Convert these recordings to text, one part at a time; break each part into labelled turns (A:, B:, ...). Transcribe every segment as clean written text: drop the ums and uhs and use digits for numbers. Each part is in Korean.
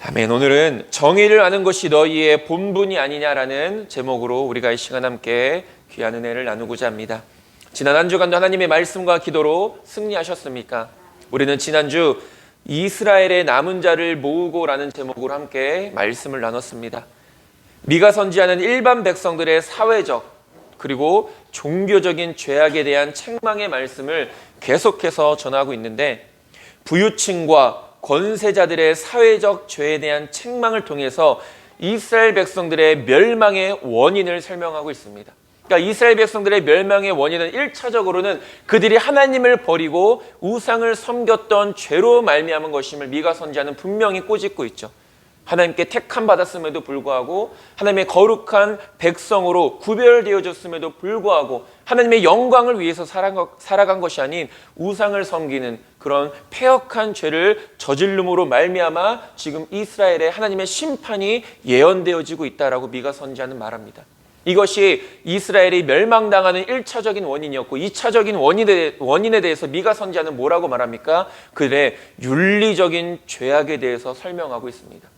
A: 아멘. 오늘은 정의를 아는 것이 너희의 본분이 아니냐라는 제목으로 우리가 이 시간 함께 귀한 은혜를 나누고자 합니다. 지난 한 주간도 하나님의 말씀과 기도로 승리하셨습니까? 우리는 지난주 이스라엘의 남은 자를 모으고라는 제목으로 함께 말씀을 나눴습니다. 미가 선지자는 일반 백성들의 사회적 그리고 종교적인 죄악에 대한 책망의 말씀을 계속해서 전하고 있는데, 부유층과 권세자들의 사회적 죄에 대한 책망을 통해서 이스라엘 백성들의 멸망의 원인을 설명하고 있습니다. 그러니까 이스라엘 백성들의 멸망의 원인은 1차적으로는 그들이 하나님을 버리고 우상을 섬겼던 죄로 말미암은 것임을 미가 선지자는 분명히 꼬집고 있죠. 하나님께 택함 받았음에도 불구하고, 하나님의 거룩한 백성으로 구별되어졌음에도 불구하고 하나님의 영광을 위해서 살아간 것이 아닌 우상을 섬기는 그런 패역한 죄를 저질름으로 말미암아 지금 이스라엘의 하나님의 심판이 예언되어지고 있다라고 미가 선지자는 말합니다. 이것이 이스라엘이 멸망당하는 1차적인 원인이었고, 2차적인 원인에 대해서 미가 선지자는 뭐라고 말합니까? 그들의 윤리적인 죄악에 대해서 설명하고 있습니다.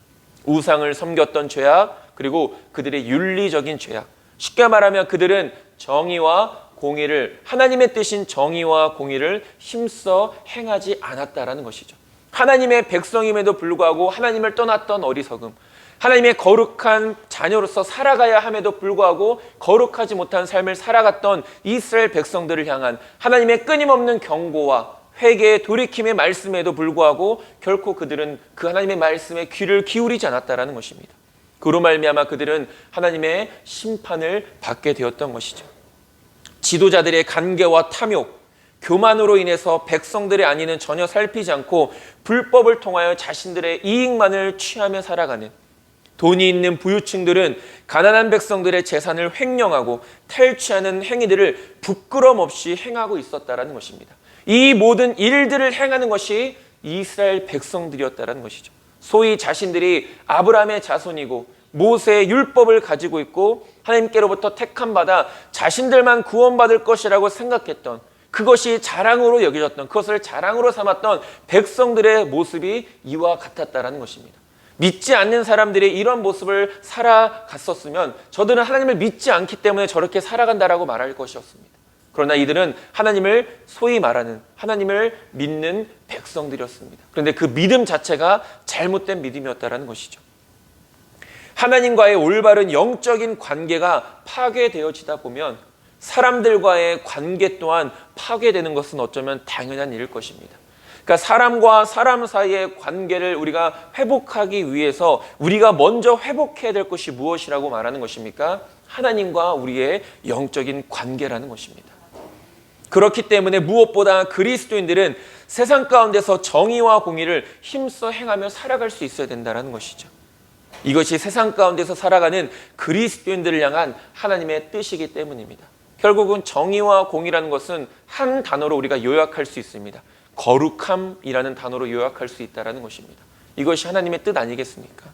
A: 우상을 섬겼던 죄악, 그리고 그들의 윤리적인 죄악. 쉽게 말하면 그들은 정의와 공의를, 하나님의 뜻인 정의와 공의를 힘써 행하지 않았다라는 것이죠. 하나님의 백성임에도 불구하고 하나님을 떠났던 어리석음, 하나님의 거룩한 자녀로서 살아가야 함에도 불구하고 거룩하지 못한 삶을 살아갔던 이스라엘 백성들을 향한 하나님의 끊임없는 경고와 회개의 돌이킴의 말씀에도 불구하고 결코 그들은 그 하나님의 말씀에 귀를 기울이지 않았다라는 것입니다. 그로 말미암아 그들은 하나님의 심판을 받게 되었던 것이죠. 지도자들의 간계와 탐욕, 교만으로 인해서 백성들의 안위는 전혀 살피지 않고 불법을 통하여 자신들의 이익만을 취하며 살아가는, 돈이 있는 부유층들은 가난한 백성들의 재산을 횡령하고 탈취하는 행위들을 부끄럼 없이 행하고 있었다라는 것입니다. 이 모든 일들을 행하는 것이 이스라엘 백성들이었다는 것이죠. 소위 자신들이 아브라함의 자손이고 모세의 율법을 가지고 있고 하나님께로부터 택함받아 자신들만 구원받을 것이라고 생각했던, 그것이 자랑으로 여겨졌던, 그것을 자랑으로 삼았던 백성들의 모습이 이와 같았다는 것입니다. 믿지 않는 사람들이 이런 모습을 살아갔었으면 저들은 하나님을 믿지 않기 때문에 저렇게 살아간다라고 말할 것이었습니다. 그러나 이들은 하나님을, 소위 말하는 하나님을 믿는 백성들이었습니다. 그런데 그 믿음 자체가 잘못된 믿음이었다는 것이죠. 하나님과의 올바른 영적인 관계가 파괴되어지다 보면 사람들과의 관계 또한 파괴되는 것은 어쩌면 당연한 일일 것입니다. 그러니까 사람과 사람 사이의 관계를 우리가 회복하기 위해서 우리가 먼저 회복해야 될 것이 무엇이라고 말하는 것입니까? 하나님과 우리의 영적인 관계라는 것입니다. 그렇기 때문에 무엇보다 그리스도인들은 세상 가운데서 정의와 공의를 힘써 행하며 살아갈 수 있어야 된다는 것이죠. 이것이 세상 가운데서 살아가는 그리스도인들을 향한 하나님의 뜻이기 때문입니다. 결국은 정의와 공의라는 것은 한 단어로 우리가 요약할 수 있습니다. 거룩함이라는 단어로 요약할 수 있다는 것입니다. 이것이 하나님의 뜻 아니겠습니까?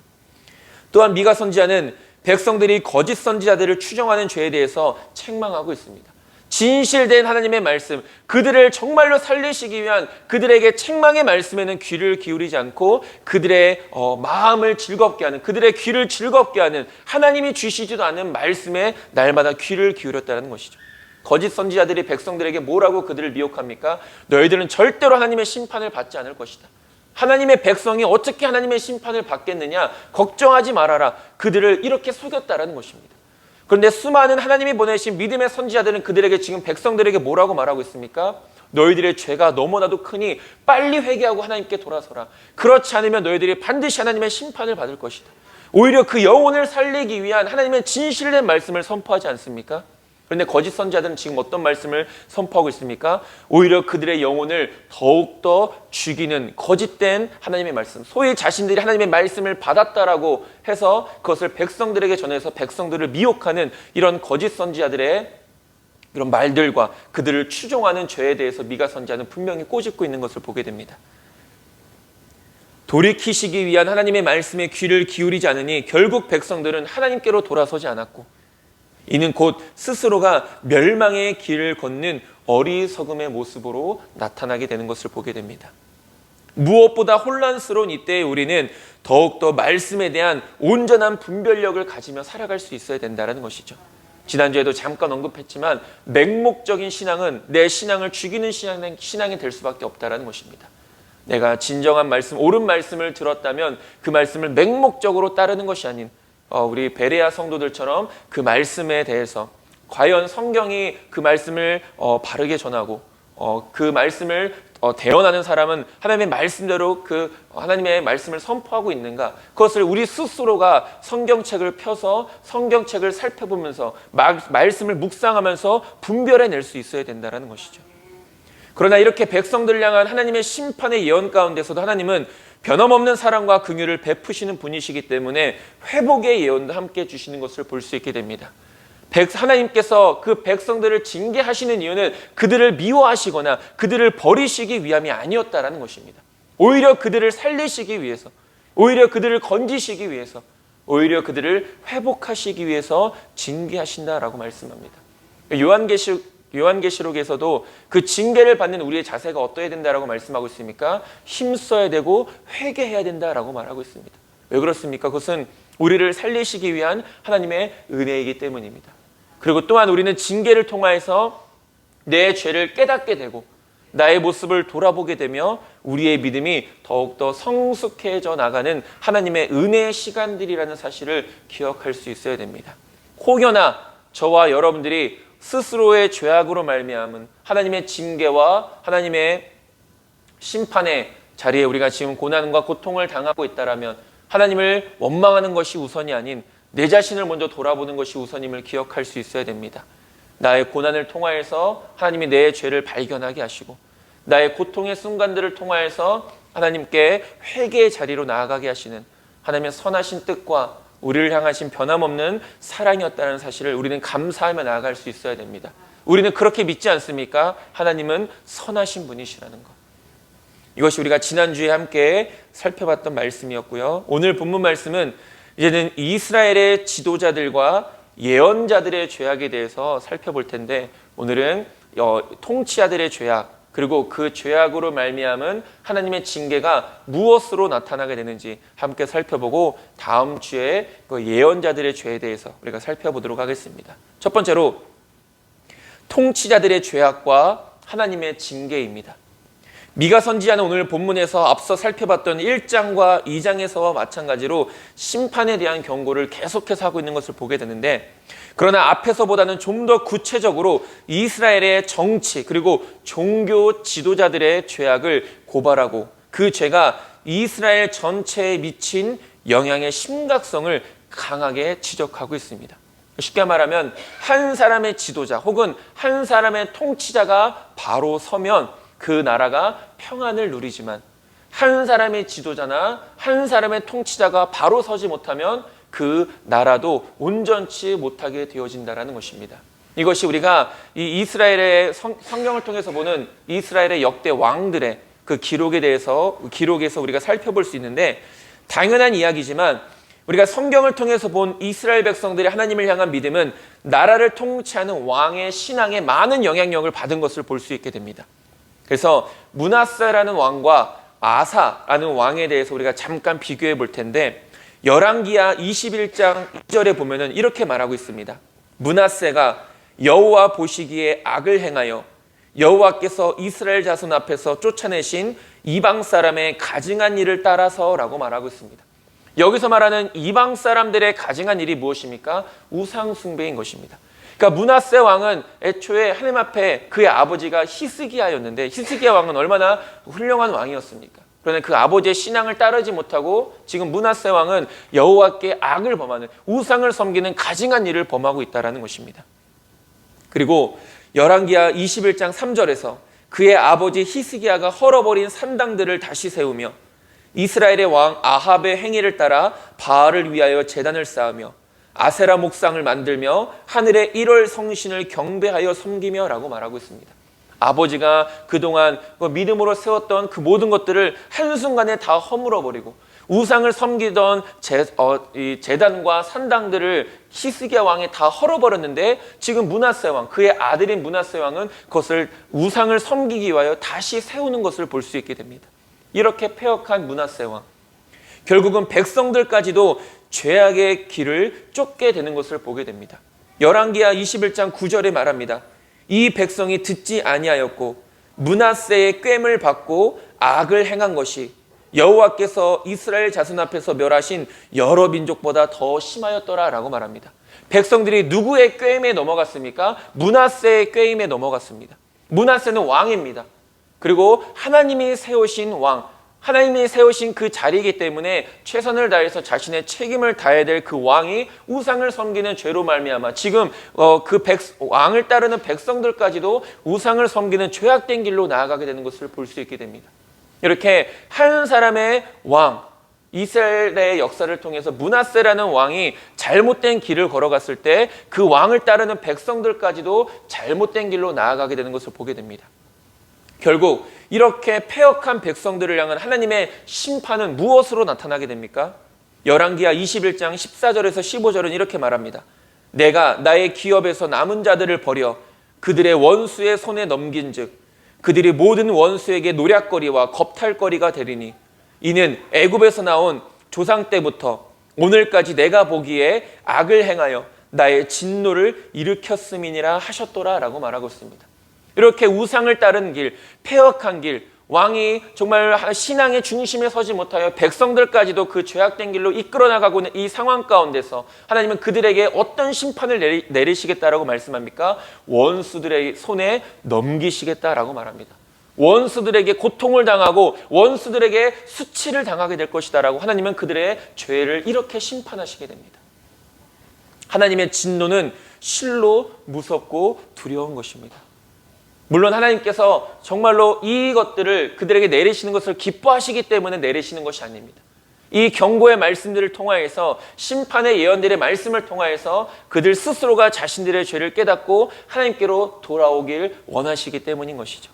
A: 또한 미가 선지자는 백성들이 거짓 선지자들을 추종하는 죄에 대해서 책망하고 있습니다. 진실된 하나님의 말씀, 그들을 정말로 살리시기 위한 그들에게 책망의 말씀에는 귀를 기울이지 않고 그들의 마음을 즐겁게 하는, 그들의 귀를 즐겁게 하는 하나님이 주시지도 않은 말씀에 날마다 귀를 기울였다는 것이죠. 거짓 선지자들이 백성들에게 뭐라고 그들을 미혹합니까? 너희들은 절대로 하나님의 심판을 받지 않을 것이다. 하나님의 백성이 어떻게 하나님의 심판을 받겠느냐? 걱정하지 말아라. 그들을 이렇게 속였다라는 것입니다. 그런데 수많은 하나님이 보내신 믿음의 선지자들은 그들에게, 지금 백성들에게 뭐라고 말하고 있습니까? 너희들의 죄가 너무나도 크니 빨리 회개하고 하나님께 돌아서라. 그렇지 않으면 너희들이 반드시 하나님의 심판을 받을 것이다. 오히려 그 영혼을 살리기 위한 하나님의 진실된 말씀을 선포하지 않습니까? 그런데 거짓 선지자들은 지금 어떤 말씀을 선포하고 있습니까? 오히려 그들의 영혼을 더욱더 죽이는 거짓된 하나님의 말씀, 소위 자신들이 하나님의 말씀을 받았다라고 해서 그것을 백성들에게 전해서 백성들을 미혹하는 이런 거짓 선지자들의 이런 말들과 그들을 추종하는 죄에 대해서 미가 선지자는 분명히 꼬집고 있는 것을 보게 됩니다. 돌이키시기 위한 하나님의 말씀에 귀를 기울이지 않으니 결국 백성들은 하나님께로 돌아서지 않았고, 이는 곧 스스로가 멸망의 길을 걷는 어리석음의 모습으로 나타나게 되는 것을 보게 됩니다. 무엇보다 혼란스러운 이때에 우리는 더욱더 말씀에 대한 온전한 분별력을 가지며 살아갈 수 있어야 된다는 것이죠. 지난주에도 잠깐 언급했지만 맹목적인 신앙은 내 신앙을 죽이는 신앙이 될 수밖에 없다는 것입니다. 내가 진정한 말씀, 옳은 말씀을 들었다면 그 말씀을 맹목적으로 따르는 것이 아닌 우리 베레아 성도들처럼 그 말씀에 대해서 과연 성경이 그 말씀을 바르게 전하고 그 말씀을 대언하는 사람은 하나님의 말씀대로 그 하나님의 말씀을 선포하고 있는가, 그것을 우리 스스로가 성경책을 펴서 성경책을 살펴보면서 말씀을 묵상하면서 분별해낼 수 있어야 된다는 것이죠. 그러나 이렇게 백성들을 향한 하나님의 심판의 예언 가운데서도 하나님은 변함없는 사랑과 긍휼을 베푸시는 분이시기 때문에 회복의 예언도 함께 주시는 것을 볼 수 있게 됩니다. 하나님께서 그 백성들을 징계하시는 이유는 그들을 미워하시거나 그들을 버리시기 위함이 아니었다라는 것입니다. 오히려 그들을 살리시기 위해서, 오히려 그들을 건지시기 위해서, 오히려 그들을 회복하시기 위해서 징계하신다라고 말씀합니다. 요한계시록에서도 그 징계를 받는 우리의 자세가 어떠해야 된다라고 말씀하고 있습니까? 힘써야 되고 회개해야 된다라고 말하고 있습니다. 왜 그렇습니까? 그것은 우리를 살리시기 위한 하나님의 은혜이기 때문입니다. 그리고 또한 우리는 징계를 통하여서 내 죄를 깨닫게 되고 나의 모습을 돌아보게 되며 우리의 믿음이 더욱더 성숙해져 나가는 하나님의 은혜의 시간들이라는 사실을 기억할 수 있어야 됩니다. 혹여나 저와 여러분들이 스스로의 죄악으로 말미암은 하나님의 징계와 하나님의 심판의 자리에 우리가 지금 고난과 고통을 당하고 있다라면 하나님을 원망하는 것이 우선이 아닌 내 자신을 먼저 돌아보는 것이 우선임을 기억할 수 있어야 됩니다. 나의 고난을 통하여서 하나님이 내 죄를 발견하게 하시고 나의 고통의 순간들을 통하여서 하나님께 회개의 자리로 나아가게 하시는 하나님의 선하신 뜻과 우리를 향하신 변함없는 사랑이었다는 사실을 우리는 감사하며 나아갈 수 있어야 됩니다. 우리는 그렇게 믿지 않습니까? 하나님은 선하신 분이시라는 것. 이것이 우리가 지난주에 함께 살펴봤던 말씀이었고요. 오늘 본문 말씀은 이제는 이스라엘의 지도자들과 예언자들의 죄악에 대해서 살펴볼 텐데, 오늘은 통치자들의 죄악, 그리고 그 죄악으로 말미암은 하나님의 징계가 무엇으로 나타나게 되는지 함께 살펴보고 다음 주에 그 예언자들의 죄에 대해서 우리가 살펴보도록 하겠습니다. 첫 번째로 통치자들의 죄악과 하나님의 징계입니다. 미가 선지자는 오늘 본문에서 앞서 살펴봤던 1장과 2장에서와 마찬가지로 심판에 대한 경고를 계속해서 하고 있는 것을 보게 되는데, 그러나 앞에서보다는 좀 더 구체적으로 이스라엘의 정치 그리고 종교 지도자들의 죄악을 고발하고 그 죄가 이스라엘 전체에 미친 영향의 심각성을 강하게 지적하고 있습니다. 쉽게 말하면 한 사람의 지도자 혹은 한 사람의 통치자가 바로 서면 그 나라가 평안을 누리지만, 한 사람의 지도자나 한 사람의 통치자가 바로 서지 못하면 그 나라도 온전치 못하게 되어진다는 것입니다. 이것이 우리가 이 이스라엘의 성경을 통해서 보는 이스라엘의 역대 왕들의 그 기록에서 우리가 살펴볼 수 있는데, 당연한 이야기지만 우리가 성경을 통해서 본 이스라엘 백성들의 하나님을 향한 믿음은 나라를 통치하는 왕의 신앙에 많은 영향력을 받은 것을 볼 수 있게 됩니다. 그래서 므낫세라는 왕과 아사라는 왕에 대해서 우리가 잠깐 비교해 볼 텐데, 열왕기하 21장 2절에 보면은 이렇게 말하고 있습니다. 므낫세가 여호와 보시기에 악을 행하여 여호와께서 이스라엘 자손 앞에서 쫓아내신 이방 사람의 가증한 일을 따라서라고 말하고 있습니다. 여기서 말하는 이방 사람들의 가증한 일이 무엇입니까? 우상 숭배인 것입니다. 그러니까 므낫세 왕은 애초에 하나님 앞에 그의 아버지가 히스기야였는데, 히스기야 왕은 얼마나 훌륭한 왕이었습니까? 그러나 그 아버지의 신앙을 따르지 못하고 지금 므낫세 왕은 여호와께 악을 범하는, 우상을 섬기는 가증한 일을 범하고 있다는 것입니다. 그리고 열왕기하 21장 3절에서 그의 아버지 히스기야가 헐어버린 산당들을 다시 세우며 이스라엘의 왕 아합의 행위를 따라 바알을 위하여 제단을 쌓으며 아세라 목상을 만들며 하늘의 1월 성신을 경배하여 섬기며 라고 말하고 있습니다. 아버지가 그동안 믿음으로 세웠던 그 모든 것들을 한순간에 다 허물어버리고 우상을 섬기던 제단과 산당들을 히스기야 왕이 다 헐어버렸는데, 지금 므낫세 왕, 그의 아들인 므낫세 왕은 그것을 우상을 섬기기 위하여 다시 세우는 것을 볼 수 있게 됩니다. 이렇게 패역한 므낫세 왕. 결국은 백성들까지도 죄악의 길을 쫓게 되는 것을 보게 됩니다. 열왕기하 21장 9절에 말합니다. 이 백성이 듣지 아니하였고 므낫세의 꾀를 받고 악을 행한 것이 여호와께서 이스라엘 자손 앞에서 멸하신 여러 민족보다 더 심하였더라 라고 말합니다. 백성들이 누구의 꾀임에 넘어갔습니까? 므낫세의 꾀임에 넘어갔습니다. 므낫세는 왕입니다. 그리고 하나님이 세우신 왕, 하나님이 세우신 그 자리이기 때문에 최선을 다해서 자신의 책임을 다해야 될 그 왕이 우상을 섬기는 죄로 말미암아 지금 왕을 따르는 백성들까지도 우상을 섬기는 죄악된 길로 나아가게 되는 것을 볼 수 있게 됩니다. 이렇게 한 사람의 왕, 이스라엘의 역사를 통해서 므낫세라는 왕이 잘못된 길을 걸어갔을 때 그 왕을 따르는 백성들까지도 잘못된 길로 나아가게 되는 것을 보게 됩니다. 결국 이렇게 패역한 백성들을 향한 하나님의 심판은 무엇으로 나타나게 됩니까? 열왕기하 21장 14절에서 15절은 이렇게 말합니다. 내가 나의 기업에서 남은 자들을 버려 그들의 원수의 손에 넘긴즉 그들이 모든 원수에게 노략거리와 겁탈거리가 되리니 이는 애굽에서 나온 조상 때부터 오늘까지 내가 보기에 악을 행하여 나의 진노를 일으켰음이니라 하셨더라 라고 말하고 있습니다. 이렇게 우상을 따른 길, 패역한 길, 왕이 정말 신앙의 중심에 서지 못하여 백성들까지도 그 죄악된 길로 이끌어 나가고 있는 이 상황 가운데서 하나님은 그들에게 어떤 심판을 내리시겠다라고 말씀합니까? 원수들의 손에 넘기시겠다라고 말합니다. 원수들에게 고통을 당하고 원수들에게 수치를 당하게 될 것이다라고 하나님은 그들의 죄를 이렇게 심판하시게 됩니다. 하나님의 진노는 실로 무섭고 두려운 것입니다. 물론 하나님께서 정말로 이것들을 그들에게 내리시는 것을 기뻐하시기 때문에 내리시는 것이 아닙니다. 이 경고의 말씀들을 통하여서 심판의 예언들의 말씀을 통하여서 그들 스스로가 자신들의 죄를 깨닫고 하나님께로 돌아오길 원하시기 때문인 것이죠.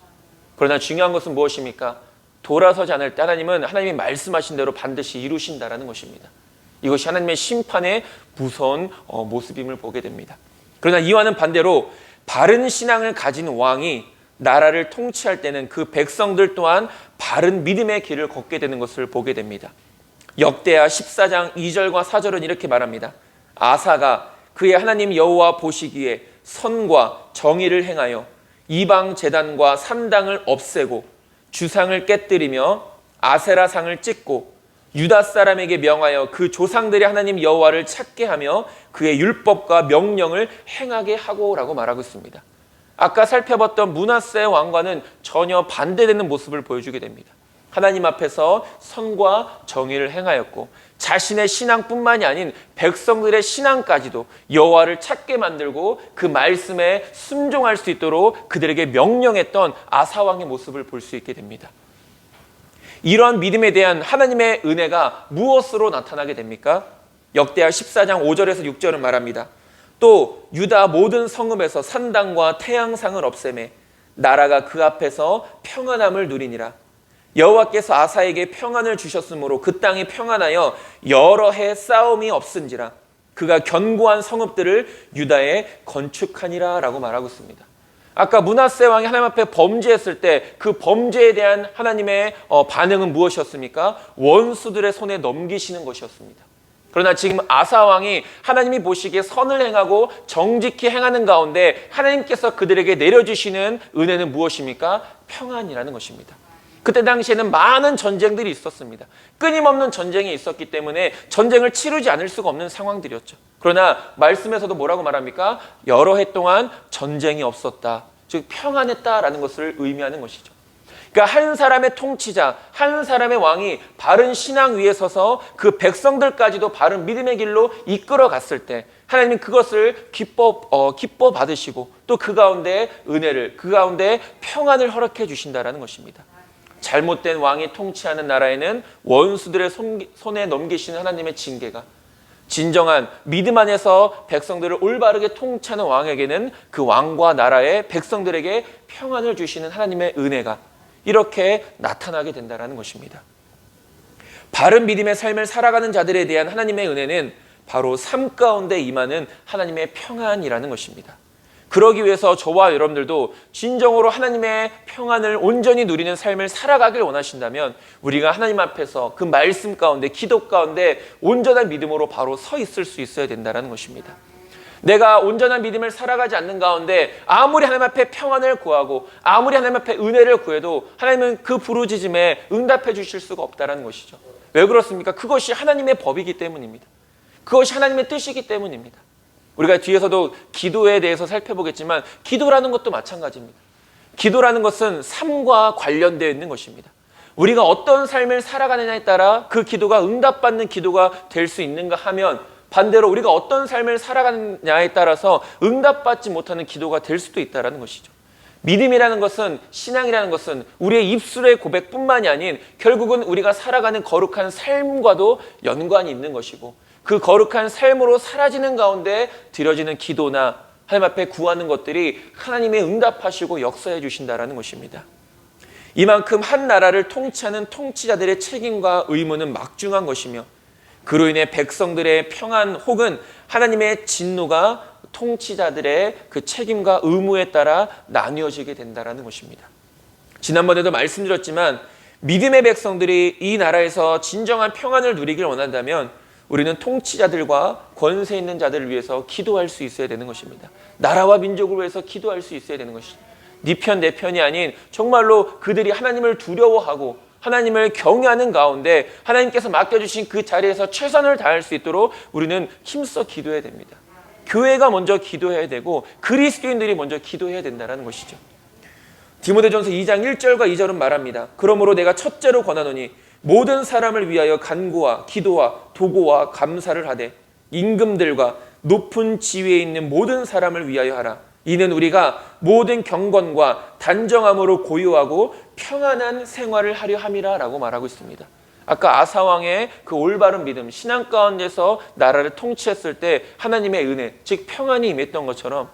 A: 그러나 중요한 것은 무엇입니까? 돌아서지 않을 때 하나님은 하나님이 말씀하신 대로 반드시 이루신다라는 것입니다. 이것이 하나님의 심판의 무서운 모습임을 보게 됩니다. 그러나 이와는 반대로 바른 신앙을 가진 왕이 나라를 통치할 때는 그 백성들 또한 바른 믿음의 길을 걷게 되는 것을 보게 됩니다. 역대하 14장 2절과 4절은 이렇게 말합니다. 아사가 그의 하나님 여호와 보시기에 선과 정의를 행하여 이방 제단과 산당을 없애고 주상을 깨뜨리며 아세라상을 찢고 유다 사람에게 명하여 그 조상들의 하나님 여호와를 찾게 하며 그의 율법과 명령을 행하게 하고라고 말하고 있습니다. 아까 살펴봤던 므낫세 왕과는 전혀 반대되는 모습을 보여주게 됩니다. 하나님 앞에서 선과 정의를 행하였고 자신의 신앙뿐만이 아닌 백성들의 신앙까지도 여호와를 찾게 만들고 그 말씀에 순종할 수 있도록 그들에게 명령했던 아사 왕의 모습을 볼 수 있게 됩니다. 이러한 믿음에 대한 하나님의 은혜가 무엇으로 나타나게 됩니까? 역대하 14장 5절에서 6절은 말합니다. 또 유다 모든 성읍에서 산당과 태양상을 없애매 나라가 그 앞에서 평안함을 누리니라. 여호와께서 아사에게 평안을 주셨으므로 그 땅이 평안하여 여러 해 싸움이 없은지라. 그가 견고한 성읍들을 유다에 건축하니라 라고 말하고 있습니다. 아까 므낫세 왕이 하나님 앞에 범죄했을 때 그 범죄에 대한 하나님의 반응은 무엇이었습니까? 원수들의 손에 넘기시는 것이었습니다. 그러나 지금 아사 왕이 하나님이 보시기에 선을 행하고 정직히 행하는 가운데 하나님께서 그들에게 내려주시는 은혜는 무엇입니까? 평안이라는 것입니다. 그때 당시에는 많은 전쟁들이 있었습니다. 끊임없는 전쟁이 있었기 때문에 전쟁을 치르지 않을 수가 없는 상황들이었죠. 그러나 말씀에서도 뭐라고 말합니까? 여러 해 동안 전쟁이 없었다. 즉 평안했다라는 것을 의미하는 것이죠. 그러니까 한 사람의 통치자, 한 사람의 왕이 바른 신앙 위에 서서 그 백성들까지도 바른 믿음의 길로 이끌어 갔을 때 하나님은 그것을 기뻐 받으시고 또 그 가운데 은혜를, 그 가운데 평안을 허락해 주신다라는 것입니다. 잘못된 왕이 통치하는 나라에는 원수들의 손에 넘기시는 하나님의 징계가, 진정한 믿음 안에서 백성들을 올바르게 통치하는 왕에게는 그 왕과 나라의 백성들에게 평안을 주시는 하나님의 은혜가 이렇게 나타나게 된다는 것입니다. 바른 믿음의 삶을 살아가는 자들에 대한 하나님의 은혜는 바로 삶 가운데 임하는 하나님의 평안이라는 것입니다. 그러기 위해서 저와 여러분들도 진정으로 하나님의 평안을 온전히 누리는 삶을 살아가길 원하신다면 우리가 하나님 앞에서 그 말씀 가운데, 기도 가운데 온전한 믿음으로 바로 서 있을 수 있어야 된다는 것입니다. 내가 온전한 믿음을 살아가지 않는 가운데 아무리 하나님 앞에 평안을 구하고 아무리 하나님 앞에 은혜를 구해도 하나님은 그 부르짖음에 응답해 주실 수가 없다는 것이죠. 왜 그렇습니까? 그것이 하나님의 법이기 때문입니다. 그것이 하나님의 뜻이기 때문입니다. 우리가 뒤에서도 기도에 대해서 살펴보겠지만 기도라는 것도 마찬가지입니다. 기도라는 것은 삶과 관련되어 있는 것입니다. 우리가 어떤 삶을 살아가느냐에 따라 그 기도가 응답받는 기도가 될 수 있는가 하면, 반대로 우리가 어떤 삶을 살아가느냐에 따라서 응답받지 못하는 기도가 될 수도 있다는 것이죠. 믿음이라는 것은, 신앙이라는 것은 우리의 입술의 고백뿐만이 아닌 결국은 우리가 살아가는 거룩한 삶과도 연관이 있는 것이고, 그 거룩한 삶으로 사라지는 가운데 드려지는 기도나 하나님 앞에 구하는 것들이 하나님의 응답하시고 역사해 주신다는 것입니다. 이만큼 한 나라를 통치하는 통치자들의 책임과 의무는 막중한 것이며, 그로 인해 백성들의 평안 혹은 하나님의 진노가 통치자들의 그 책임과 의무에 따라 나뉘어지게 된다는 것입니다. 지난번에도 말씀드렸지만 믿음의 백성들이 이 나라에서 진정한 평안을 누리길 원한다면 우리는 통치자들과 권세 있는 자들을 위해서 기도할 수 있어야 되는 것입니다. 나라와 민족을 위해서 기도할 수 있어야 되는 것입니다. 네 편, 내 편이 아닌 정말로 그들이 하나님을 두려워하고 하나님을 경외하는 가운데 하나님께서 맡겨주신 그 자리에서 최선을 다할 수 있도록 우리는 힘써 기도해야 됩니다. 교회가 먼저 기도해야 되고 그리스도인들이 먼저 기도해야 된다는 것이죠. 디모데전서 2장 1절과 2절은 말합니다. 그러므로 내가 첫째로 권하노니 모든 사람을 위하여 간구와 기도와 도고와 감사를 하되 임금들과 높은 지위에 있는 모든 사람을 위하여 하라. 이는 우리가 모든 경건과 단정함으로 고요하고 평안한 생활을 하려 함이라 라고 말하고 있습니다. 아까 아사왕의 그 올바른 믿음, 신앙 가운데서 나라를 통치했을 때 하나님의 은혜, 즉 평안이 임했던 것처럼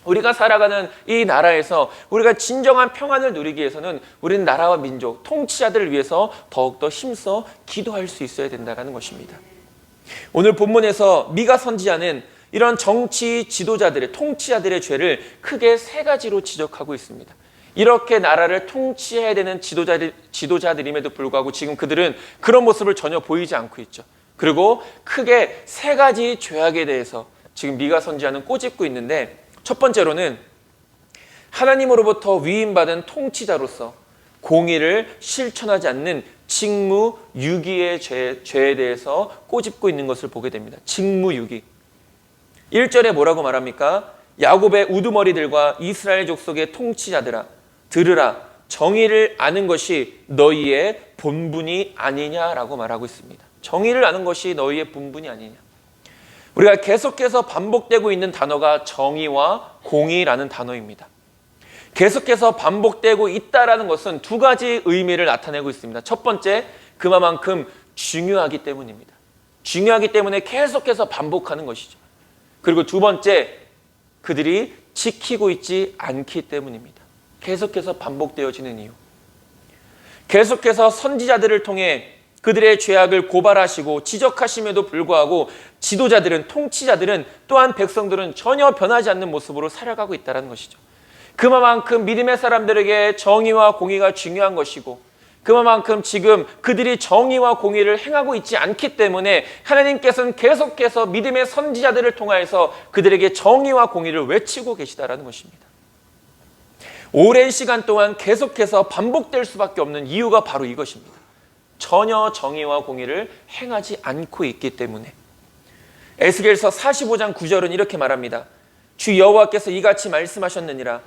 A: 우리가 살아가는 이 나라에서 우리가 진정한 평안을 누리기 위해서는 우리는 나라와 민족, 통치자들을 위해서 더욱더 힘써 기도할 수 있어야 된다는 것입니다. 오늘 본문에서 미가 선지자는 이런 정치 지도자들의, 통치자들의 죄를 크게 세 가지로 지적하고 있습니다. 이렇게 나라를 통치해야 되는 지도자들임에도 불구하고 지금 그들은 그런 모습을 전혀 보이지 않고 있죠. 그리고 크게 세 가지 죄악에 대해서 지금 미가 선지자는 꼬집고 있는데, 첫 번째로는 하나님으로부터 위임받은 통치자로서 공의를 실천하지 않는 직무유기의 죄에 대해서 꼬집고 있는 것을 보게 됩니다. 직무유기. 1절에 뭐라고 말합니까? 야곱의 우두머리들과 이스라엘 족속의 통치자들아, 들으라. 정의를 아는 것이 너희의 본분이 아니냐라고 말하고 있습니다. 정의를 아는 것이 너희의 본분이 아니냐. 우리가 계속해서 반복되고 있는 단어가 정의와 공의라는 단어입니다. 계속해서 반복되고 있다라는 것은 두 가지 의미를 나타내고 있습니다. 첫 번째, 그만큼 중요하기 때문입니다. 중요하기 때문에 계속해서 반복하는 것이죠. 그리고 두 번째, 그들이 지키고 있지 않기 때문입니다. 계속해서 반복되어지는 이유. 계속해서 선지자들을 통해 그들의 죄악을 고발하시고 지적하심에도 불구하고 지도자들은, 통치자들은, 또한 백성들은 전혀 변하지 않는 모습으로 살아가고 있다는 것이죠. 그만큼 믿음의 사람들에게 정의와 공의가 중요한 것이고, 그만큼 지금 그들이 정의와 공의를 행하고 있지 않기 때문에 하나님께서는 계속해서 믿음의 선지자들을 통하여서 그들에게 정의와 공의를 외치고 계시다라는 것입니다. 오랜 시간 동안 계속해서 반복될 수밖에 없는 이유가 바로 이것입니다. 전혀 정의와 공의를 행하지 않고 있기 때문에. 에스겔서 45장 9절은 이렇게 말합니다. 주 여호와께서 이같이 말씀하셨느니라.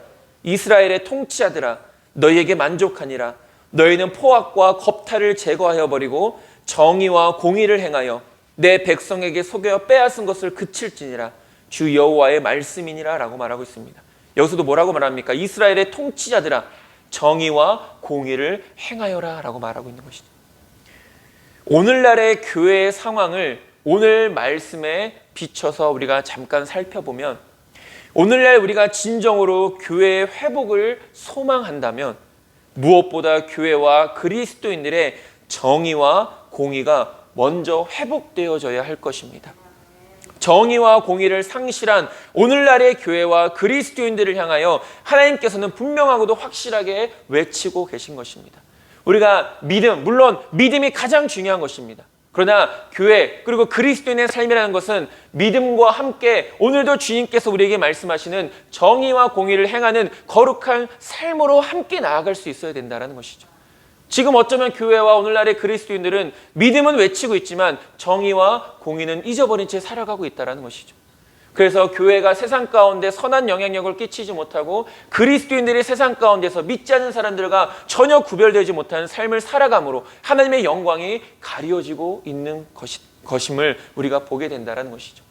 A: 이스라엘의 통치자들아, 너희에게 만족하니라. 너희는 포악과 겁탈을 제거하여 버리고 정의와 공의를 행하여 내 백성에게 속여 빼앗은 것을 그칠지니라. 주 여호와의 말씀이니라 라고 말하고 있습니다. 여기서도 뭐라고 말합니까? 이스라엘의 통치자들아, 정의와 공의를 행하여라 라고 말하고 있는 것이죠. 오늘날의 교회의 상황을 오늘 말씀에 비춰서 우리가 잠깐 살펴보면, 오늘날 우리가 진정으로 교회의 회복을 소망한다면 무엇보다 교회와 그리스도인들의 정의와 공의가 먼저 회복되어져야 할 것입니다. 정의와 공의를 상실한 오늘날의 교회와 그리스도인들을 향하여 하나님께서는 분명하고도 확실하게 외치고 계신 것입니다. 우리가 물론 믿음이 가장 중요한 것입니다. 그러나 교회 그리고 그리스도인의 삶이라는 것은 믿음과 함께 오늘도 주님께서 우리에게 말씀하시는 정의와 공의를 행하는 거룩한 삶으로 함께 나아갈 수 있어야 된다는 것이죠. 지금 어쩌면 교회와 오늘날의 그리스도인들은 믿음은 외치고 있지만 정의와 공의는 잊어버린 채 살아가고 있다는 것이죠. 그래서 교회가 세상 가운데 선한 영향력을 끼치지 못하고 그리스도인들이 세상 가운데서 믿지 않는 사람들과 전혀 구별되지 못하는 삶을 살아감으로 하나님의 영광이 가려지고 있는 것임을 우리가 보게 된다는 것이죠.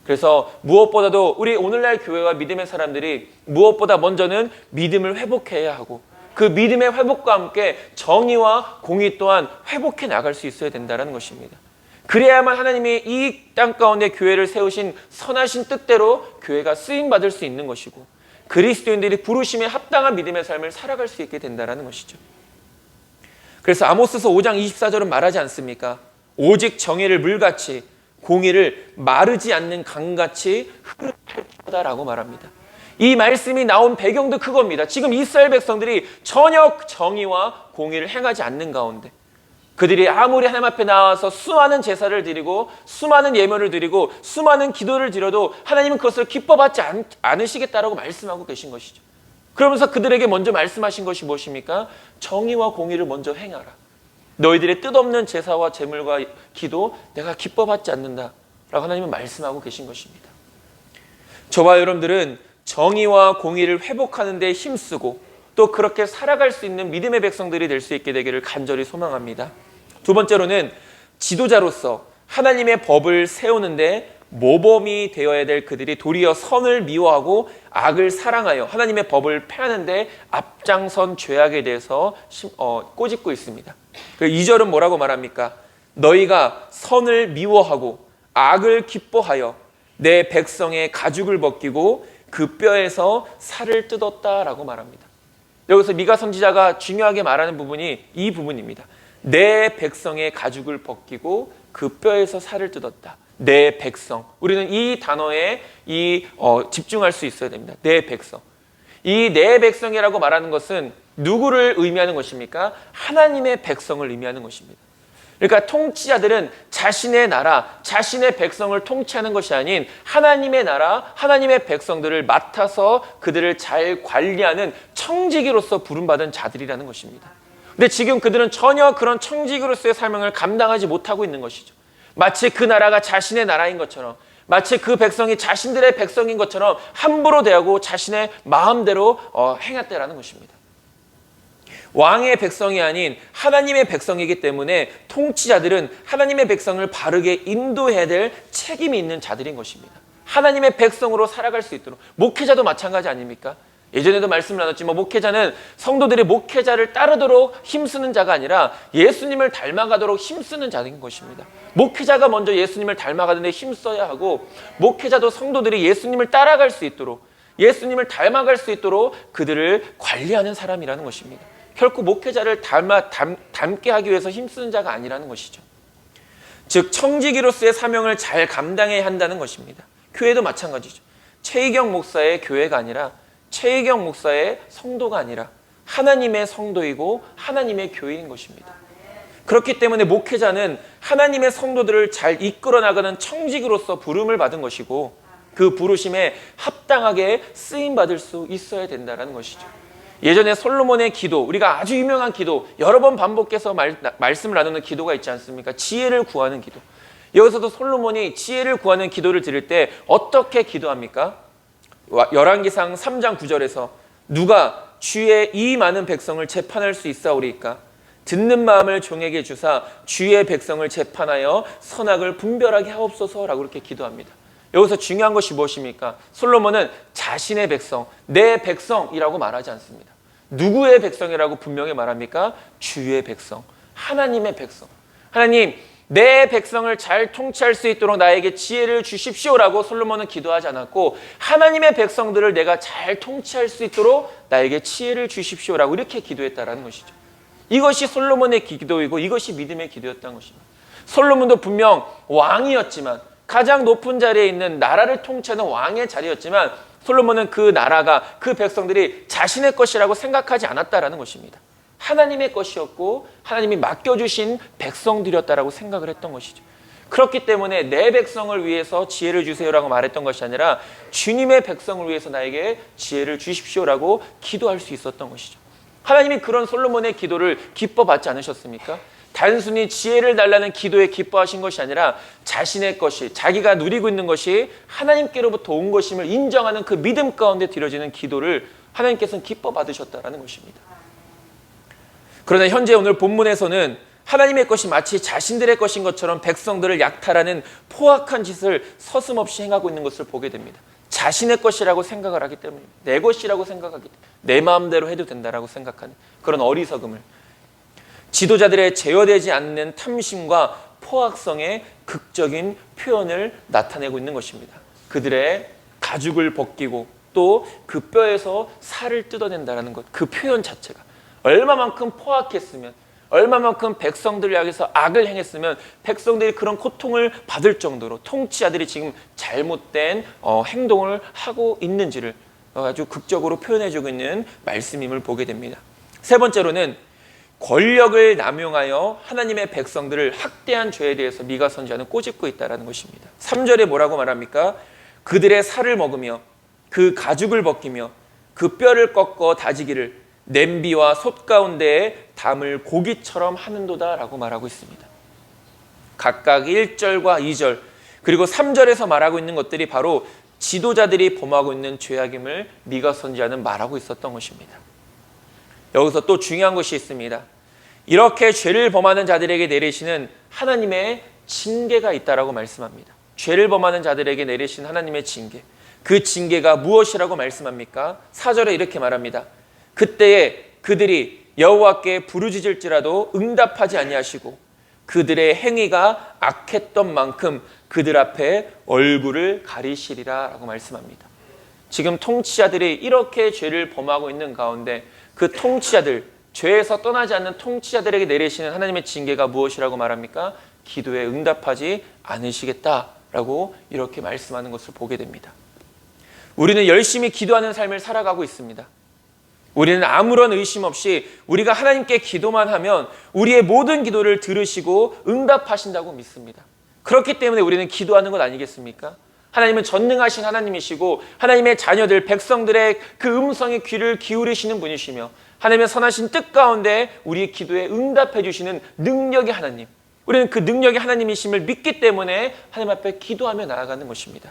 A: 그래서 무엇보다도 우리 오늘날 교회와 믿음의 사람들이 무엇보다 먼저는 믿음을 회복해야 하고 그 믿음의 회복과 함께 정의와 공의 또한 회복해 나갈 수 있어야 된다는 것입니다. 그래야만 하나님이 이 땅 가운데 교회를 세우신 선하신 뜻대로 교회가 쓰임받을 수 있는 것이고 그리스도인들이 부르심에 합당한 믿음의 삶을 살아갈 수 있게 된다는 것이죠. 그래서 아모스서 5장 24절은 말하지 않습니까? 오직 정의를 물같이 공의를 마르지 않는 강같이 흐를 거다라고 말합니다. 이 말씀이 나온 배경도 그겁니다. 지금 이스라엘 백성들이 전혀 정의와 공의를 행하지 않는 가운데 그들이 아무리 하나님 앞에 나와서 수많은 제사를 드리고 수많은 예물을 드리고 수많은 기도를 드려도 하나님은 그것을 기뻐받지 않으시겠다라고 말씀하고 계신 것이죠. 그러면서 그들에게 먼저 말씀하신 것이 무엇입니까? 정의와 공의를 먼저 행하라. 너희들의 뜻없는 제사와 제물과 기도 내가 기뻐받지 않는다라고 하나님은 말씀하고 계신 것입니다. 저와 여러분들은 정의와 공의를 회복하는 데 힘쓰고 또 그렇게 살아갈 수 있는 믿음의 백성들이 될 수 있게 되기를 간절히 소망합니다. 두 번째로는 지도자로서 하나님의 법을 세우는데 모범이 되어야 될 그들이 도리어 선을 미워하고 악을 사랑하여 하나님의 법을 폐하는데 앞장선 죄악에 대해서 꼬집고 있습니다. 2절은 뭐라고 말합니까? 너희가 선을 미워하고 악을 기뻐하여 내 백성의 가죽을 벗기고 그 뼈에서 살을 뜯었다라고 말합니다. 여기서 미가 선지자가 중요하게 말하는 부분이 이 부분입니다. 내 백성의 가죽을 벗기고 그 뼈에서 살을 뜯었다. 내 백성. 우리는 이 단어에 집중할 수 있어야 됩니다. 내 백성. 이 내 백성이라고 말하는 것은 누구를 의미하는 것입니까? 하나님의 백성을 의미하는 것입니다. 그러니까 통치자들은 자신의 나라, 자신의 백성을 통치하는 것이 아닌 하나님의 나라, 하나님의 백성들을 맡아서 그들을 잘 관리하는 청지기로서 부름받은 자들이라는 것입니다. 근데 지금 그들은 전혀 그런 청지기로서의 사명을 감당하지 못하고 있는 것이죠. 마치 그 나라가 자신의 나라인 것처럼, 마치 그 백성이 자신들의 백성인 것처럼 함부로 대하고 자신의 마음대로 행했다라는 것입니다. 왕의 백성이 아닌 하나님의 백성이기 때문에 통치자들은 하나님의 백성을 바르게 인도해야 될 책임이 있는 자들인 것입니다. 하나님의 백성으로 살아갈 수 있도록. 목회자도 마찬가지 아닙니까? 예전에도 말씀을 나눴지만 목회자는 성도들이 목회자를 따르도록 힘쓰는 자가 아니라 예수님을 닮아가도록 힘쓰는 자인 것입니다. 목회자가 먼저 예수님을 닮아가는 데 힘써야 하고 목회자도 성도들이 예수님을 따라갈 수 있도록 예수님을 닮아갈 수 있도록 그들을 관리하는 사람이라는 것입니다. 결코 목회자를 닮게 하기 위해서 힘쓰는 자가 아니라는 것이죠. 즉 청지기로서의 사명을 잘 감당해야 한다는 것입니다. 교회도 마찬가지죠. 최희경 목사의 교회가 아니라 최희경 목사의 성도가 아니라 하나님의 성도이고 하나님의 교회인 것입니다. 그렇기 때문에 목회자는 하나님의 성도들을 잘 이끌어 나가는 청지기로서 부름을 받은 것이고 그 부르심에 합당하게 쓰임받을 수 있어야 된다는 것이죠. 예전에 솔로몬의 기도, 우리가 아주 유명한 기도, 여러 번 반복해서 말씀을 나누는 기도가 있지 않습니까? 지혜를 구하는 기도. 여기서도 솔로몬이 지혜를 구하는 기도를 드릴 때 어떻게 기도합니까? 열왕기상 3장 9절에서 누가 주의 이 많은 백성을 재판할 수 있사오리이까? 듣는 마음을 종에게 주사 주의 백성을 재판하여 선악을 분별하게 하옵소서라고 이렇게 기도합니다. 여기서 중요한 것이 무엇입니까? 솔로몬은 자신의 백성, 내 백성이라고 말하지 않습니다. 누구의 백성이라고 분명히 말합니까? 주의 백성, 하나님의 백성. 하나님, 내 백성을 잘 통치할 수 있도록 나에게 지혜를 주십시오라고 솔로몬은 기도하지 않았고 하나님의 백성들을 내가 잘 통치할 수 있도록 나에게 지혜를 주십시오라고 이렇게 기도했다라는 것이죠. 이것이 솔로몬의 기도이고 이것이 믿음의 기도였다는 것입니다. 솔로몬도 분명 왕이었지만 가장 높은 자리에 있는 나라를 통치하는 왕의 자리였지만 솔로몬은 그 나라가, 그 백성들이 자신의 것이라고 생각하지 않았다라는 것입니다. 하나님의 것이었고 하나님이 맡겨주신 백성들이었다라고 생각을 했던 것이죠. 그렇기 때문에 내 백성을 위해서 지혜를 주세요라고 말했던 것이 아니라 주님의 백성을 위해서 나에게 지혜를 주십시오라고 기도할 수 있었던 것이죠. 하나님이 그런 솔로몬의 기도를 기뻐받지 않으셨습니까? 단순히 지혜를 달라는 기도에 기뻐하신 것이 아니라 자신의 것이, 자기가 누리고 있는 것이 하나님께로부터 온 것임을 인정하는 그 믿음 가운데 드려지는 기도를 하나님께서는 기뻐받으셨다는 것입니다. 그러나 현재 오늘 본문에서는 하나님의 것이 마치 자신들의 것인 것처럼 백성들을 약탈하는 포악한 짓을 서슴없이 행하고 있는 것을 보게 됩니다. 자신의 것이라고 생각을 하기 때문입니다. 내 것이라고 생각하기 때문에 내 마음대로 해도 된다라고 생각하는 그런 어리석음을, 지도자들의 제어되지 않는 탐심과 포악성의 극적인 표현을 나타내고 있는 것입니다. 그들의 가죽을 벗기고 또 그 뼈에서 살을 뜯어낸다는 것, 그 표현 자체가 얼마만큼 포악했으면, 얼마만큼 백성들을 향해서 악을 행했으면 백성들이 그런 고통을 받을 정도로 통치자들이 지금 잘못된 행동을 하고 있는지를 아주 극적으로 표현해주고 있는 말씀임을 보게 됩니다. 세 번째로는 권력을 남용하여 하나님의 백성들을 학대한 죄에 대해서 미가 선지자는 꼬집고 있다는 것입니다. 3절에 뭐라고 말합니까? 그들의 살을 먹으며 그 가죽을 벗기며 그 뼈를 꺾어 다지기를 냄비와 솥 가운데에 담을 고기처럼 하는도다 라고 말하고 있습니다. 각각 1절과 2절 그리고 3절에서 말하고 있는 것들이 바로 지도자들이 범하고 있는 죄악임을 미가 선지자는 말하고 있었던 것입니다. 여기서 또 중요한 것이 있습니다. 이렇게 죄를 범하는 자들에게 내리시는 하나님의 징계가 있다라고 말씀합니다. 죄를 범하는 자들에게 내리신 하나님의 징계, 그 징계가 무엇이라고 말씀합니까? 4절에 이렇게 말합니다. 그때에 그들이 여호와께 부르짖을지라도 응답하지 아니하시고 그들의 행위가 악했던 만큼 그들 앞에 얼굴을 가리시리라 라고 말씀합니다. 지금 통치자들이 이렇게 죄를 범하고 있는 가운데 그 통치자들, 죄에서 떠나지 않는 통치자들에게 내리시는 하나님의 징계가 무엇이라고 말합니까? 기도에 응답하지 않으시겠다라고 이렇게 말씀하는 것을 보게 됩니다. 우리는 열심히 기도하는 삶을 살아가고 있습니다. 우리는 아무런 의심 없이 우리가 하나님께 기도만 하면 우리의 모든 기도를 들으시고 응답하신다고 믿습니다. 그렇기 때문에 우리는 기도하는 것 아니겠습니까? 하나님은 전능하신 하나님이시고 하나님의 자녀들, 백성들의 그 음성에 귀를 기울이시는 분이시며 하나님의 선하신 뜻 가운데 우리의 기도에 응답해 주시는 능력의 하나님, 우리는 그 능력의 하나님이심을 믿기 때문에 하나님 앞에 기도하며 나아가는 것입니다.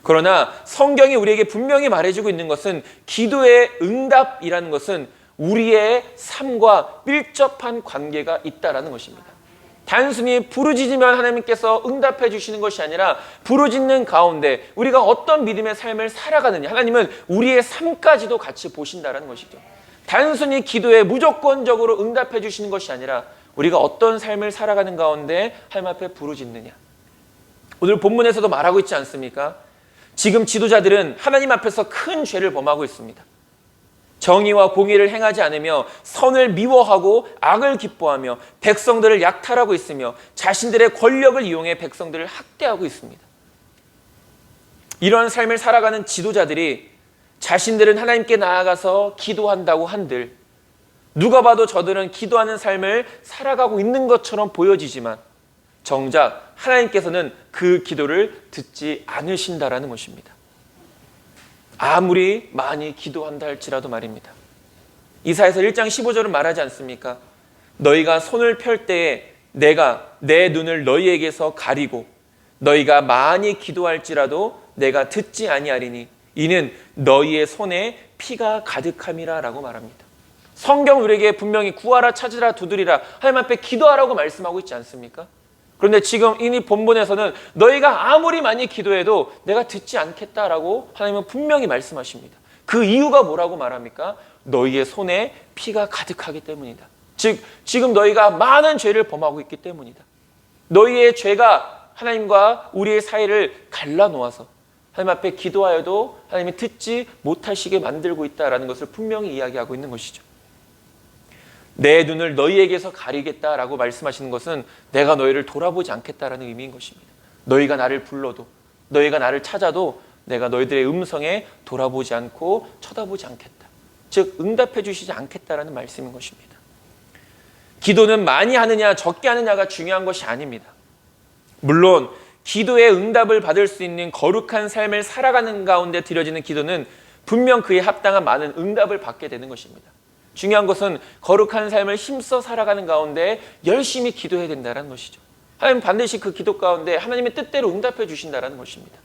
A: 그러나 성경이 우리에게 분명히 말해주고 있는 것은 기도의 응답이라는 것은 우리의 삶과 밀접한 관계가 있다는 것입니다. 단순히 부르짖으면 하나님께서 응답해 주시는 것이 아니라 부르짖는 가운데 우리가 어떤 믿음의 삶을 살아가느냐, 하나님은 우리의 삶까지도 같이 보신다는 것이죠. 단순히 기도에 무조건적으로 응답해 주시는 것이 아니라 우리가 어떤 삶을 살아가는 가운데 하나님 앞에 부르짖느냐. 오늘 본문에서도 말하고 있지 않습니까? 지금 지도자들은 하나님 앞에서 큰 죄를 범하고 있습니다. 정의와 공의를 행하지 않으며 선을 미워하고 악을 기뻐하며 백성들을 약탈하고 있으며 자신들의 권력을 이용해 백성들을 학대하고 있습니다. 이러한 삶을 살아가는 지도자들이 자신들은 하나님께 나아가서 기도한다고 한들 누가 봐도 저들은 기도하는 삶을 살아가고 있는 것처럼 보여지지만 정작 하나님께서는 그 기도를 듣지 않으신다라는 것입니다. 아무리 많이 기도한다 할지라도 말입니다. 이사야서 1장 15절은 말하지 않습니까? 너희가 손을 펼 때에 내가 내 눈을 너희에게서 가리고 너희가 많이 기도할지라도 내가 듣지 아니하리니 이는 너희의 손에 피가 가득함이라 라고 말합니다. 성경 우리에게 분명히 구하라 찾으라 두드리라 하나님 앞에 기도하라고 말씀하고 있지 않습니까? 그런데 지금 이 본문에서는 너희가 아무리 많이 기도해도 내가 듣지 않겠다라고 하나님은 분명히 말씀하십니다. 그 이유가 뭐라고 말합니까? 너희의 손에 피가 가득하기 때문이다. 즉 지금 너희가 많은 죄를 범하고 있기 때문이다. 너희의 죄가 하나님과 우리의 사이를 갈라놓아서 하나님 앞에 기도하여도 하나님이 듣지 못하시게 만들고 있다는 것을 분명히 이야기하고 있는 것이죠. 내 눈을 너희에게서 가리겠다라고 말씀하시는 것은 내가 너희를 돌아보지 않겠다라는 의미인 것입니다. 너희가 나를 불러도, 너희가 나를 찾아도 내가 너희들의 음성에 돌아보지 않고 쳐다보지 않겠다. 즉 응답해 주시지 않겠다라는 말씀인 것입니다. 기도는 많이 하느냐 적게 하느냐가 중요한 것이 아닙니다. 물론 기도의 응답을 받을 수 있는 거룩한 삶을 살아가는 가운데 드려지는 기도는 분명 그에 합당한 많은 응답을 받게 되는 것입니다. 중요한 것은 거룩한 삶을 힘써 살아가는 가운데 열심히 기도해야 된다는 것이죠. 하나님 반드시 그 기도 가운데 하나님의 뜻대로 응답해 주신다는 것입니다.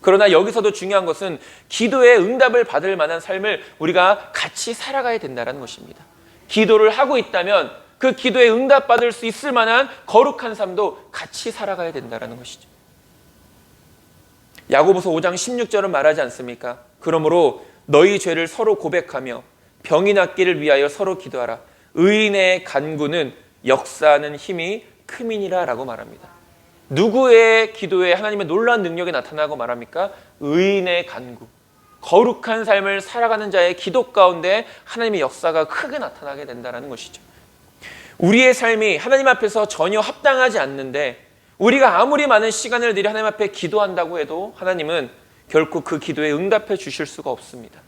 A: 그러나 여기서도 중요한 것은 기도의 응답을 받을 만한 삶을 우리가 같이 살아가야 된다는 것입니다. 기도를 하고 있다면 그 기도에 응답받을 수 있을 만한 거룩한 삶도 같이 살아가야 된다는 것이죠. 야고보서 5장 16절은 말하지 않습니까? 그러므로 너희 죄를 서로 고백하며 병이 낫기를 위하여 서로 기도하라. 의인의 간구는 역사하는 힘이 크미니라 라고 말합니다. 누구의 기도에 하나님의 놀라운 능력이 나타나고 말합니까? 의인의 간구, 거룩한 삶을 살아가는 자의 기도 가운데 하나님의 역사가 크게 나타나게 된다는 것이죠. 우리의 삶이 하나님 앞에서 전혀 합당하지 않는데 우리가 아무리 많은 시간을 들여 하나님 앞에 기도한다고 해도 하나님은 결코 그 기도에 응답해 주실 수가 없습니다.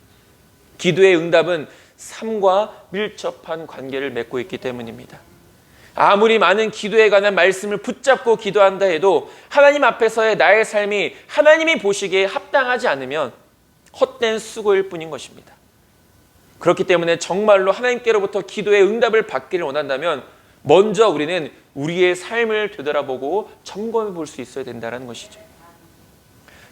A: 기도의 응답은 삶과 밀접한 관계를 맺고 있기 때문입니다. 아무리 많은 기도에 관한 말씀을 붙잡고 기도한다 해도 하나님 앞에서의 나의 삶이 하나님이 보시기에 합당하지 않으면 헛된 수고일 뿐인 것입니다. 그렇기 때문에 정말로 하나님께로부터 기도의 응답을 받기를 원한다면 먼저 우리는 우리의 삶을 되돌아보고 점검해 볼 수 있어야 된다는 것이죠.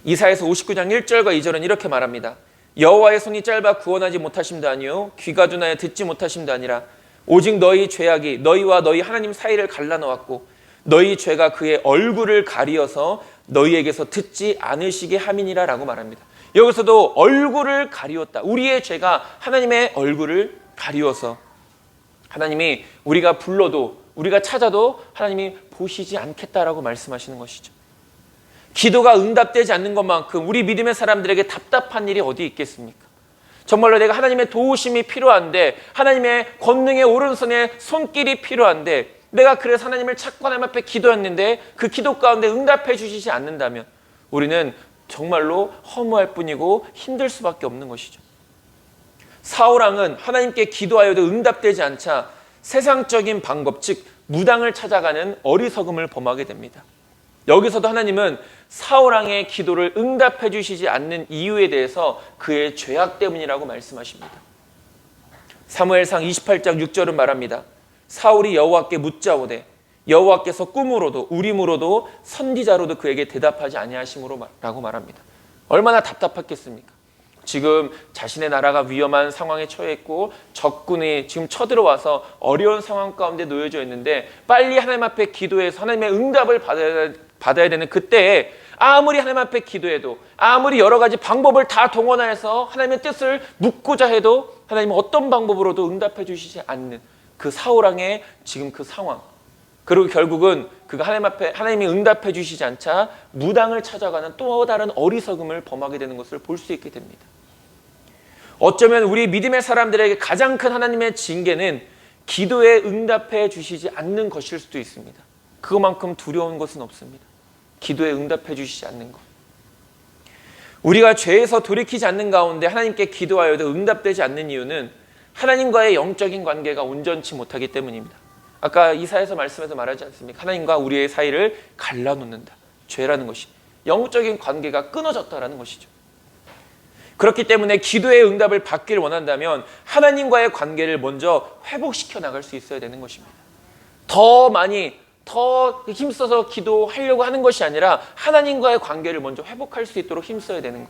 A: 이사야서 59장 1절과 2절은 이렇게 말합니다. 여호와의 손이 짧아 구원하지 못하심도 아니요 귀가 둔하여 듣지 모타심도 아니라 오직 너희 죄악이 너희와 너희 하나님 사이를 갈라놓았고 너희 죄가 그의 얼굴을 가리어서 너희에게서 듣지 않으시게 함이니라 라고 말합니다. 여기서도 얼굴을 가리웠다. 우리의 죄가 하나님의 얼굴을 가리워서 하나님이 우리가 불러도 우리가 찾아도 하나님이 보시지 않겠다라고 말씀하시는 것이죠. 기도가 응답되지 않는 것만큼 우리 믿음의 사람들에게 답답한 일이 어디 있겠습니까? 정말로 내가 하나님의 도우심이 필요한데 하나님의 권능의 오른손에 손길이 필요한데 내가 그래서 하나님을 찾고 하나님 앞에 기도했는데 그 기도 가운데 응답해 주시지 않는다면 우리는 정말로 허무할 뿐이고 힘들 수밖에 없는 것이죠. 사울왕은 하나님께 기도하여도 응답되지 않자 세상적인 방법 즉 무당을 찾아가는 어리석음을 범하게 됩니다. 여기서도 하나님은 사울왕의 기도를 응답해 주시지 않는 이유에 대해서 그의 죄악 때문이라고 말씀하십니다. 사무엘상 28장 6절은 말합니다. 사울이 여호와께 묻자오되 여호와께서 꿈으로도 우림으로도 선지자로도 그에게 대답하지 아니하심으로라고 말합니다. 얼마나 답답했겠습니까? 지금 자신의 나라가 위험한 상황에 처해 있고 적군이 지금 쳐들어와서 어려운 상황 가운데 놓여져 있는데 빨리 하나님 앞에 기도해서 하나님의 응답을 받아야 되는 그때에 아무리 하나님 앞에 기도해도 아무리 여러 가지 방법을 다 동원해서 하나님의 뜻을 묻고자 해도 하나님은 어떤 방법으로도 응답해 주시지 않는 그 사울왕의 지금 그 상황, 그리고 결국은 그가 하나님 앞에 하나님이 응답해 주시지 않자 무당을 찾아가는 또 다른 어리석음을 범하게 되는 것을 볼 수 있게 됩니다. 어쩌면 우리 믿음의 사람들에게 가장 큰 하나님의 징계는 기도에 응답해 주시지 않는 것일 수도 있습니다. 그것만큼 두려운 것은 없습니다. 기도에 응답해 주시지 않는 것. 우리가 죄에서 돌이키지 않는 가운데 하나님께 기도하여도 응답되지 않는 이유는 하나님과의 영적인 관계가 온전치 못하기 때문입니다. 아까 이사야서 말씀에서 말하지 않습니까? 하나님과 우리의 사이를 갈라놓는다. 죄라는 것이 영적인 관계가 끊어졌다라는 것이죠. 그렇기 때문에 기도의 응답을 받기를 원한다면 하나님과의 관계를 먼저 회복시켜 나갈 수 있어야 되는 것입니다. 더 많이 더 힘써서 기도하려고 하는 것이 아니라 하나님과의 관계를 먼저 회복할 수 있도록 힘써야 되는 것.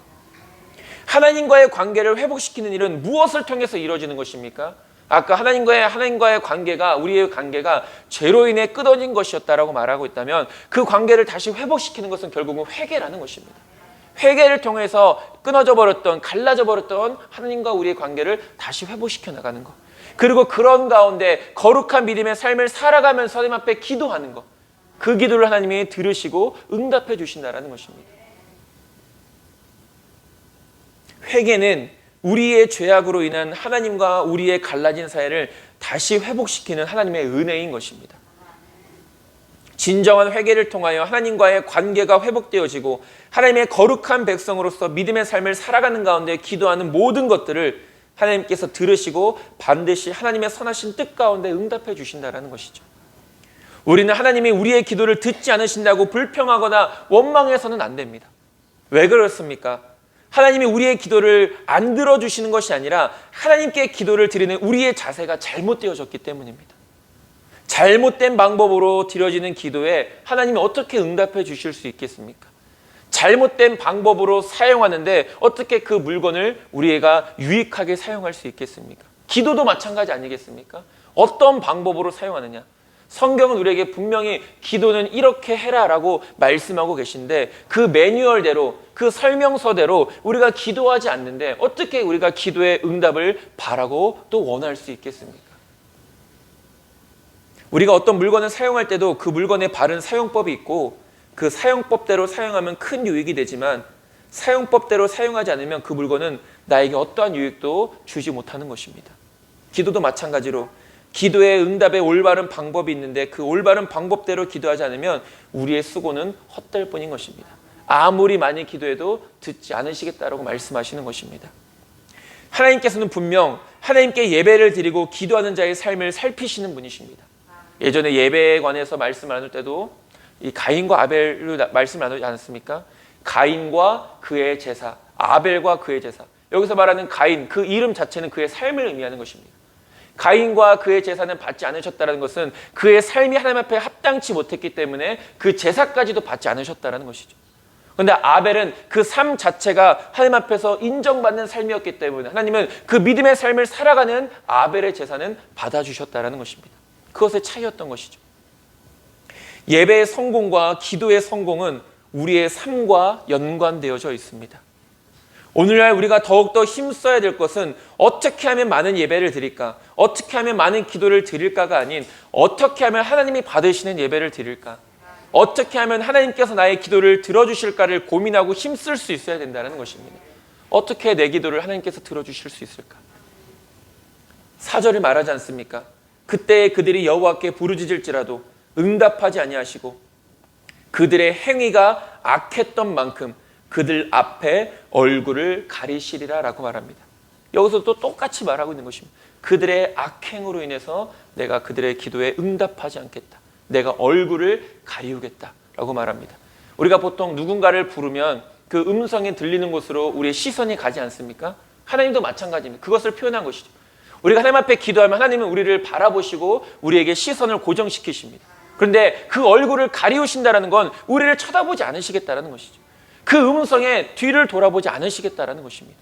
A: 하나님과의 관계를 회복시키는 일은 무엇을 통해서 이루어지는 것입니까? 아까 하나님과의 관계가 우리의 관계가 죄로 인해 끊어진 것이었다라고 말하고 있다면 그 관계를 다시 회복시키는 것은 결국은 회개라는 것입니다. 회개를 통해서 끊어져 버렸던 갈라져 버렸던 하나님과 우리의 관계를 다시 회복시켜 나가는 것. 그리고 그런 가운데 거룩한 믿음의 삶을 살아가면서 하나님 앞에 기도하는 것. 그 기도를 하나님이 들으시고 응답해 주신다라는 것입니다. 회개는 우리의 죄악으로 인한 하나님과 우리의 갈라진 사이를 다시 회복시키는 하나님의 은혜인 것입니다. 진정한 회개를 통하여 하나님과의 관계가 회복되어지고 하나님의 거룩한 백성으로서 믿음의 삶을 살아가는 가운데 기도하는 모든 것들을 하나님께서 들으시고 반드시 하나님의 선하신 뜻 가운데 응답해 주신다는 것이죠. 우리는 하나님이 우리의 기도를 듣지 않으신다고 불평하거나 원망해서는 안 됩니다. 왜 그렇습니까? 하나님이 우리의 기도를 안 들어주시는 것이 아니라 하나님께 기도를 드리는 우리의 자세가 잘못되어졌기 때문입니다. 잘못된 방법으로 드려지는 기도에 하나님이 어떻게 응답해 주실 수 있겠습니까? 잘못된 방법으로 사용하는데 어떻게 그 물건을 우리가 유익하게 사용할 수 있겠습니까? 기도도 마찬가지 아니겠습니까? 어떤 방법으로 사용하느냐? 성경은 우리에게 분명히 기도는 이렇게 해라라고 말씀하고 계신데 그 매뉴얼대로, 그 설명서대로 우리가 기도하지 않는데 어떻게 우리가 기도의 응답을 바라고 또 원할 수 있겠습니까? 우리가 어떤 물건을 사용할 때도 그 물건의 바른 사용법이 있고 그 사용법대로 사용하면 큰 유익이 되지만 사용법대로 사용하지 않으면 그 물건은 나에게 어떠한 유익도 주지 못하는 것입니다. 기도도 마찬가지로 기도의 응답의 올바른 방법이 있는데 그 올바른 방법대로 기도하지 않으면 우리의 수고는 헛될 뿐인 것입니다. 아무리 많이 기도해도 듣지 않으시겠다라고 말씀하시는 것입니다. 하나님께서는 분명 하나님께 예배를 드리고 기도하는 자의 삶을 살피시는 분이십니다. 예전에 예배에 관해서 말씀을 나눌 때도 이 가인과 아벨로 말씀을 나누지 않았습니까? 가인과 그의 제사, 아벨과 그의 제사. 여기서 말하는 가인, 그 이름 자체는 그의 삶을 의미하는 것입니다. 가인과 그의 제사는 받지 않으셨다는 것은 그의 삶이 하나님 앞에 합당치 못했기 때문에 그 제사까지도 받지 않으셨다는 것이죠. 그런데 아벨은 그 삶 자체가 하나님 앞에서 인정받는 삶이었기 때문에 하나님은 그 믿음의 삶을 살아가는 아벨의 제사는 받아주셨다는 것입니다. 그것의 차이였던 것이죠. 예배의 성공과 기도의 성공은 우리의 삶과 연관되어져 있습니다. 오늘날 우리가 더욱더 힘써야 될 것은 어떻게 하면 많은 예배를 드릴까? 어떻게 하면 많은 기도를 드릴까가 아닌 어떻게 하면 하나님이 받으시는 예배를 드릴까? 어떻게 하면 하나님께서 나의 기도를 들어주실까를 고민하고 힘쓸 수 있어야 된다는 것입니다. 어떻게 내 기도를 하나님께서 들어주실 수 있을까? 4절을 말하지 않습니까? 그때 그들이 여호와께 부르짖을지라도 응답하지 아니하시고 그들의 행위가 악했던 만큼 그들 앞에 얼굴을 가리시리라 라고 말합니다. 여기서 또 똑같이 말하고 있는 것입니다. 그들의 악행으로 인해서 내가 그들의 기도에 응답하지 않겠다. 내가 얼굴을 가리우겠다 라고 말합니다. 우리가 보통 누군가를 부르면 그 음성이 들리는 곳으로 우리의 시선이 가지 않습니까? 하나님도 마찬가지입니다. 그것을 표현한 것이죠. 우리가 하나님 앞에 기도하면 하나님은 우리를 바라보시고 우리에게 시선을 고정시키십니다. 그런데 그 얼굴을 가리우신다는 건 우리를 쳐다보지 않으시겠다는 것이죠. 그 음성에 뒤를 돌아보지 않으시겠다는 것입니다.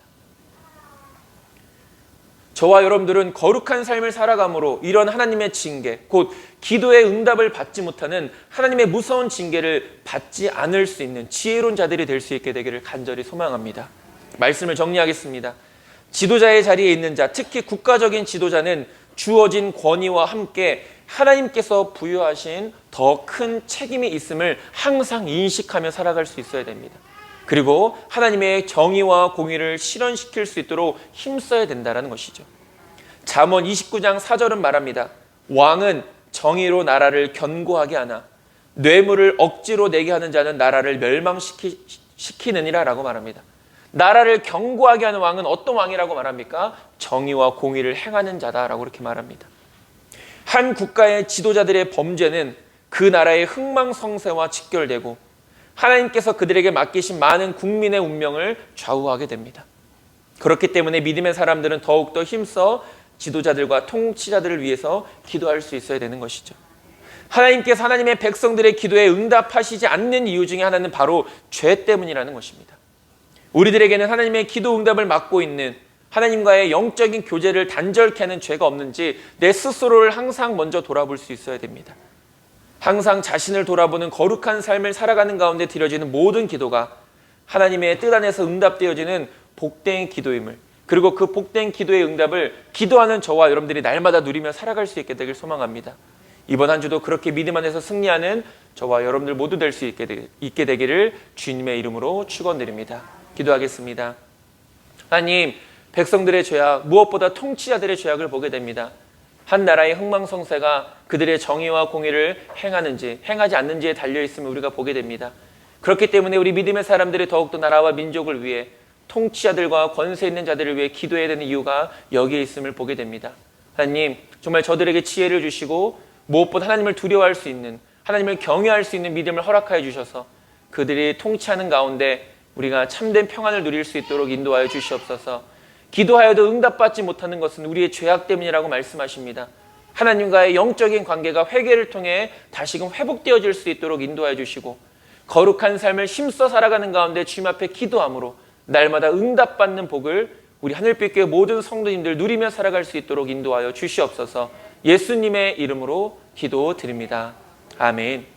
A: 저와 여러분들은 거룩한 삶을 살아감으로 이런 하나님의 징계, 곧 기도의 응답을 받지 못하는 하나님의 무서운 징계를 받지 않을 수 있는 지혜로운 자들이 될 수 있게 되기를 간절히 소망합니다. 말씀을 정리하겠습니다. 지도자의 자리에 있는 자, 특히 국가적인 지도자는 주어진 권위와 함께 하나님께서 부여하신 더 큰 책임이 있음을 항상 인식하며 살아갈 수 있어야 됩니다. 그리고 하나님의 정의와 공의를 실현시킬 수 있도록 힘써야 된다는 것이죠. 잠언 29장 4절은 말합니다. 왕은 정의로 나라를 견고하게 하나 뇌물을 억지로 내게 하는 자는 나라를 멸망시키느니라 라고 말합니다. 나라를 견고하게 하는 왕은 어떤 왕이라고 말합니까? 정의와 공의를 행하는 자다라고 이렇게 말합니다. 한 국가의 지도자들의 범죄는 그 나라의 흥망성쇠와 직결되고 하나님께서 그들에게 맡기신 많은 국민의 운명을 좌우하게 됩니다. 그렇기 때문에 믿음의 사람들은 더욱더 힘써 지도자들과 통치자들을 위해서 기도할 수 있어야 되는 것이죠. 하나님께서 하나님의 백성들의 기도에 응답하시지 않는 이유 중에 하나는 바로 죄 때문이라는 것입니다. 우리들에게는 하나님의 기도 응답을 맡고 있는 하나님과의 영적인 교제를 단절케 하는 죄가 없는지 내 스스로를 항상 먼저 돌아볼 수 있어야 됩니다. 항상 자신을 돌아보는 거룩한 삶을 살아가는 가운데 드려지는 모든 기도가 하나님의 뜻 안에서 응답되어지는 복된 기도임을, 그리고 그 복된 기도의 응답을 기도하는 저와 여러분들이 날마다 누리며 살아갈 수 있게 되길 소망합니다. 이번 한 주도 그렇게 믿음 안에서 승리하는 저와 여러분들 모두 될 수 있게 되기를 주님의 이름으로 축원드립니다. 기도하겠습니다. 하나님, 백성들의 죄악, 무엇보다 통치자들의 죄악을 보게 됩니다. 한 나라의 흥망성쇠가 그들의 정의와 공의를 행하는지 행하지 않는지에 달려있음을 우리가 보게 됩니다. 그렇기 때문에 우리 믿음의 사람들이 더욱더 나라와 민족을 위해 통치자들과 권세 있는 자들을 위해 기도해야 되는 이유가 여기에 있음을 보게 됩니다. 하나님, 정말 저들에게 지혜를 주시고 무엇보다 하나님을 두려워할 수 있는, 하나님을 경외할 수 있는 믿음을 허락하여 주셔서 그들이 통치하는 가운데 우리가 참된 평안을 누릴 수 있도록 인도하여 주시옵소서. 기도하여도 응답받지 못하는 것은 우리의 죄악 때문이라고 말씀하십니다. 하나님과의 영적인 관계가 회개를 통해 다시금 회복되어질 수 있도록 인도하여 주시고 거룩한 삶을 힘써 살아가는 가운데 주님 앞에 기도함으로 날마다 응답받는 복을 우리 하늘빛 교회 모든 성도님들 누리며 살아갈 수 있도록 인도하여 주시옵소서. 예수님의 이름으로 기도드립니다. 아멘.